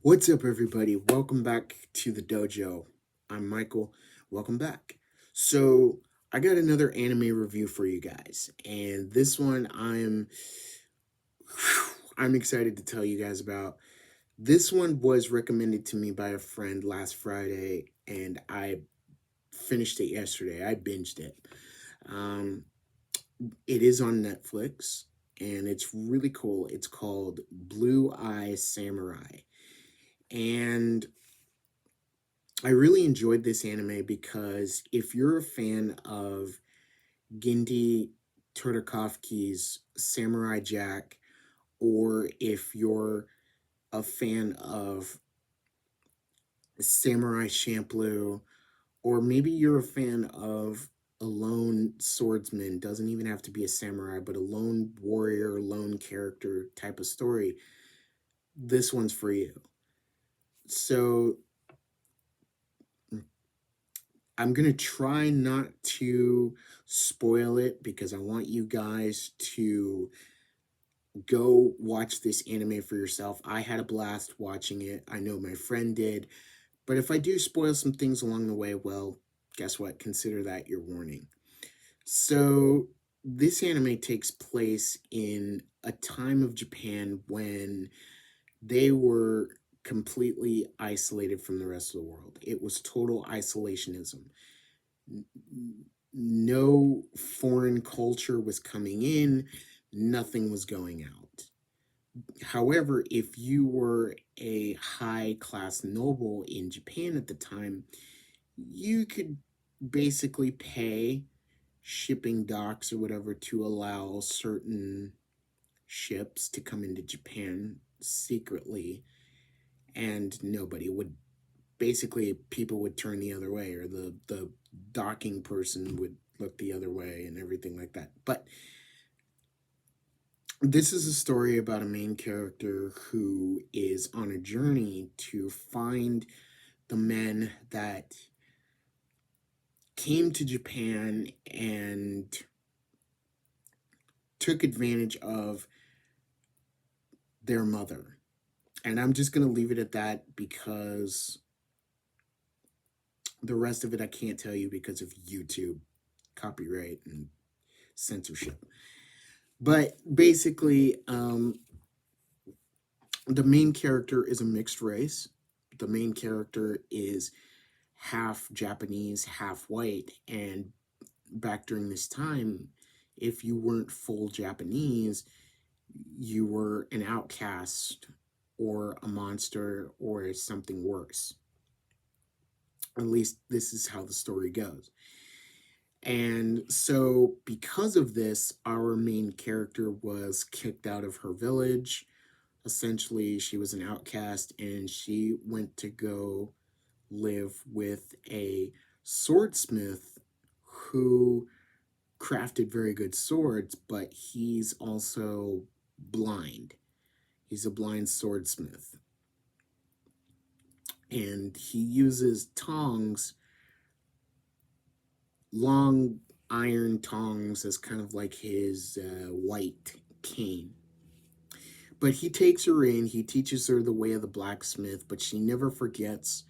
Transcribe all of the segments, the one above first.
What's up, everybody? Welcome back to the dojo. I'm Michael. Welcome back. So, I got another anime review for you guys, and this one I'm excited to tell you guys about. This one was recommended to me by a friend last Friday, and I finished it yesterday. I binged it. Um, it is on Netflix, and it's really cool. It's called Blue Eye Samurai, and I really enjoyed this anime because if you're a fan of Genndy Tartakovsky's Samurai Jack, or if you're a fan of Samurai Champloo, or maybe you're a fan of a lone swordsman, doesn't even have to be a samurai, but a lone warrior, lone character type of story, this one's for you. So I'm going to try not to spoil it because I want you guys to go watch this anime for yourself. I had a blast watching it. I know my friend did. But if I do spoil some things along the way, well, guess what? Consider that your warning. So, this anime takes place in a time of Japan when they were completely isolated from the rest of the world. It was total isolationism. No foreign culture was coming in, nothing was going out. However, if you were a high class noble in Japan at the time, you could basically pay shipping docks or whatever to allow certain ships to come into Japan secretly, and nobody would, basically people would turn the other way, or the docking person would look the other way and everything like that. But this is a story about a main character who is on a journey to find the men that came to Japan and took advantage of their mother. And I'm just going to leave it at that because the rest of it I can't tell you because of YouTube copyright and censorship. But basically, the main character is a mixed race. The main character is half Japanese, half white. And back during this time, if you weren't full Japanese, you were an outcast or a monster or something worse. At least this is how the story goes. And so, because of this, our main character was kicked out of her village. Essentially, she was an outcast and she went to go live with a swordsmith who crafted very good swords, but he's also blind. He's a blind swordsmith. And he uses tongs, long iron tongs, as kind of like his white cane. But he takes her in, he teaches her the way of the blacksmith, but she never forgets.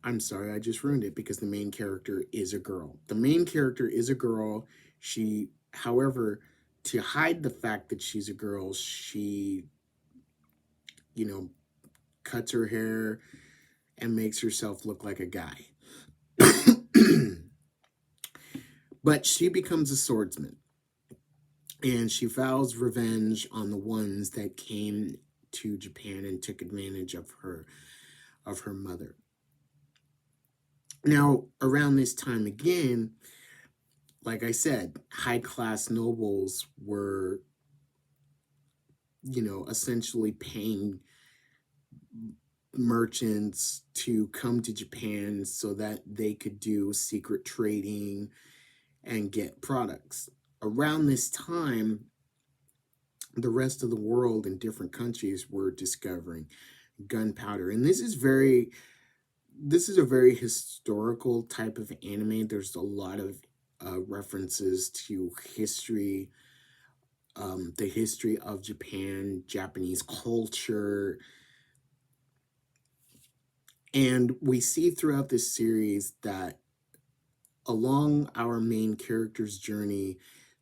I'm sorry, I just ruined it because the main character is a girl. The main character is a girl. She, however, to hide the fact that she's a girl, she, you know, cuts her hair and makes herself look like a guy. But she becomes a swordsman and she vows revenge on the ones that came to Japan and took advantage of her mother. Now, around this time again, like I said, high class nobles were, essentially paying merchants to come to Japan so that they could do secret trading and get products. Around this time, the rest of the world and different countries were discovering gunpowder. And this is a very historical type of anime. There's a lot of references to history, the history of Japan, Japanese culture, And we see throughout this series that along our main character's journey,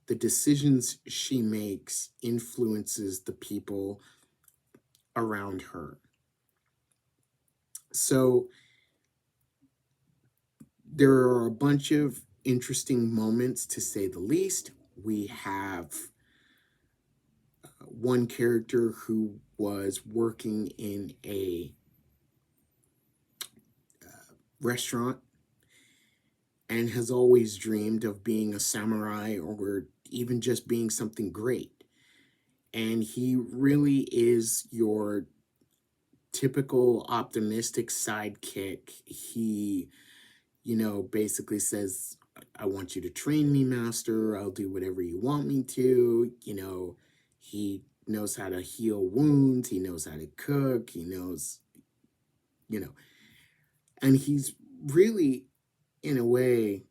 the decisions she makes influences the people around her. So there are a bunch of interesting moments, to say the least. We have one character who was working in a restaurant and has always dreamed of being a samurai or even just being something great. And he really is your typical optimistic sidekick. He, basically says, I want you to train me, master. I'll do whatever you want me to. He knows how to heal wounds. He knows how to cook. He knows, you know, and he's really, in a way,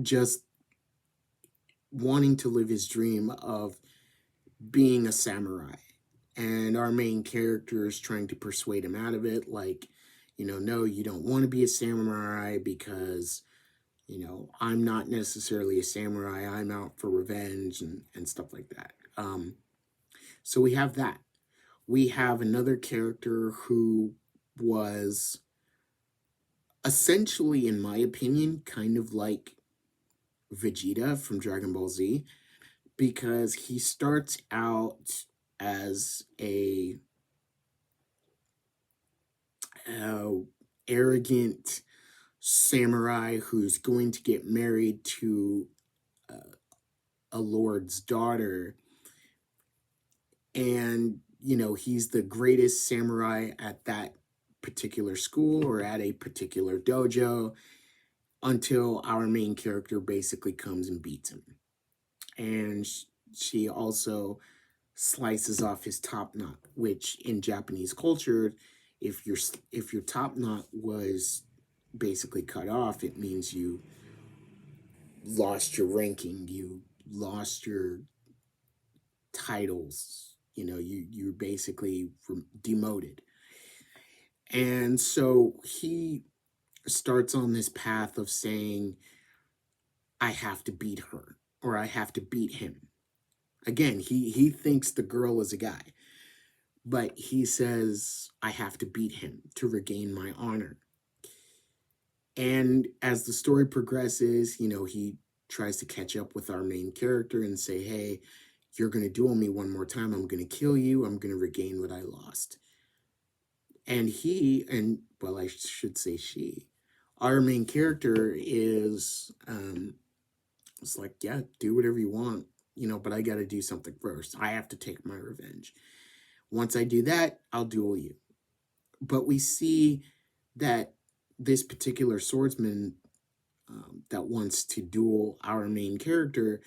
just wanting to live his dream of being a samurai. And our main character is trying to persuade him out of it. Like, no, you don't want to be a samurai because, I'm not necessarily a samurai. I'm out for revenge and stuff like that. So we have that. We have another character who was essentially, in my opinion, kind of like Vegeta from Dragon Ball Z, because he starts out as a arrogant samurai who's going to get married to a lord's daughter, and he's the greatest samurai at that particular school or at a particular dojo, until our main character basically comes and beats him. And she also slices off his top knot, which in Japanese culture, if your top knot was basically cut off, it means you lost your ranking, you lost your titles, you're basically demoted. And so he starts on this path of saying, I have to beat her, or I have to beat him. Again, he thinks the girl is a guy, but he says, I have to beat him to regain my honor. And as the story progresses, he tries to catch up with our main character and say, hey, you're going to duel me one more time. I'm going to kill you. I'm going to regain what I lost. And well, I should say she, our main character is, it's like, yeah, do whatever you want, but I got to do something first. I have to take my revenge. Once I do that, I'll duel you. But we see that this particular swordsman that wants to duel our main character,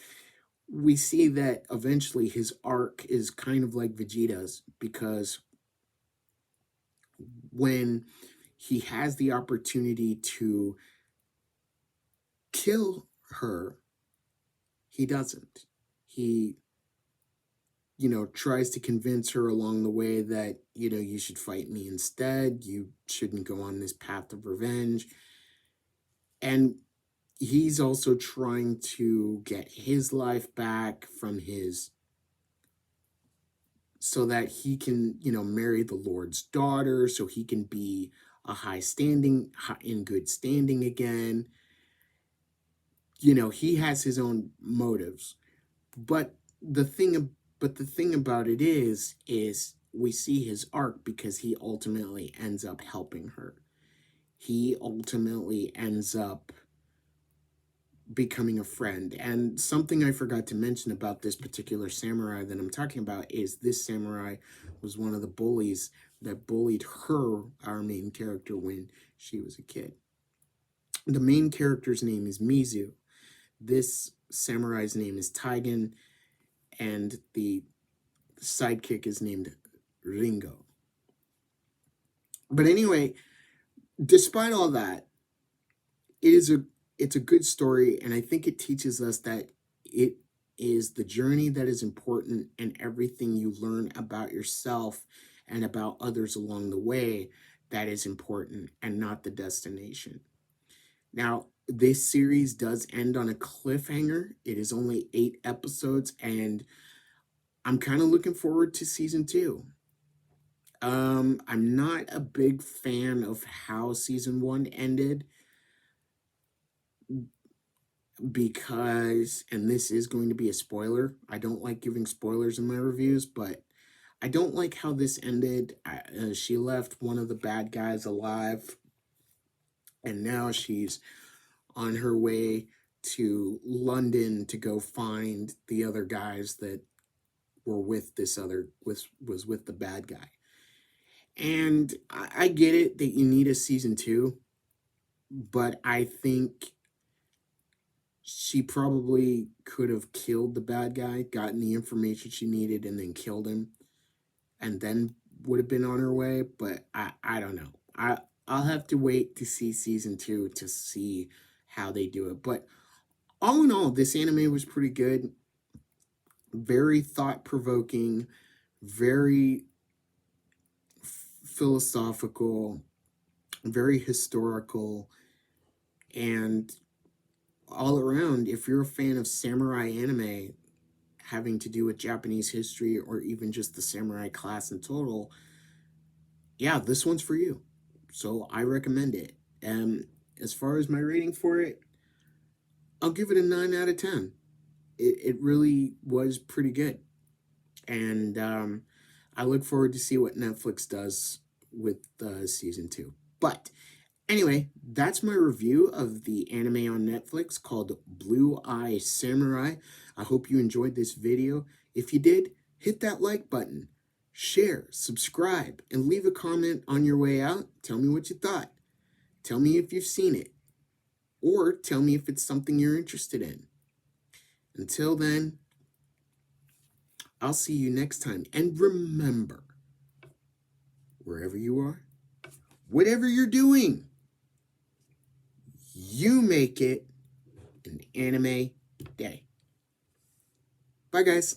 we see that eventually his arc is kind of like Vegeta's, because when he has the opportunity to kill her, he doesn't. He, tries to convince her along the way that, you should fight me instead. You shouldn't go on this path of revenge. And he's also trying to get his life back from so that he can, marry the Lord's daughter, so he can be in good standing again. He has his own motives. But the thing about it is we see his arc because he ultimately ends up helping her. He ultimately ends up becoming a friend. And something I forgot to mention about this particular samurai that I'm talking about is this samurai was one of the bullies that bullied her, our main character, when she was a kid. The main character's name is Mizu. This samurai's name is Taigen, and the sidekick is named Ringo. But anyway, despite all that, it's a good story, and I think it teaches us that it is the journey that is important, and everything you learn about yourself and about others along the way that is important and not the destination. Now, this series does end on a cliffhanger. It is only 8 episodes, and I'm kind of looking forward to season 2. I'm not a big fan of how season 1 ended because, and this is going to be a spoiler, I don't like giving spoilers in my reviews, but I don't like how this ended. She left one of the bad guys alive, and now she's on her way to London to go find the other guys that were with this other was with the bad guy. And I get it that you need a season 2, but I think she probably could have killed the bad guy, gotten the information she needed, and then killed him, and then would have been on her way. But I don't know. I'll have to wait to see season 2 to see how they do it. But all in all, this anime was pretty good. Very thought-provoking, very philosophical, very historical, and all around, if you're a fan of samurai anime having to do with Japanese history or even just the samurai class in total, yeah, this one's for you. So I recommend it. As far as my rating for it, I'll give it a 9 out of 10. It really was pretty good. And I look forward to see what Netflix does with season 2. But anyway, that's my review of the anime on Netflix called Blue Eye Samurai. I hope you enjoyed this video. If you did, hit that like button, share, subscribe, and leave a comment on your way out. Tell me what you thought. Tell me if you've seen it, or tell me if it's something you're interested in. Until then, I'll see you next time. And remember, wherever you are, whatever you're doing, you make it an anime day. Bye, guys.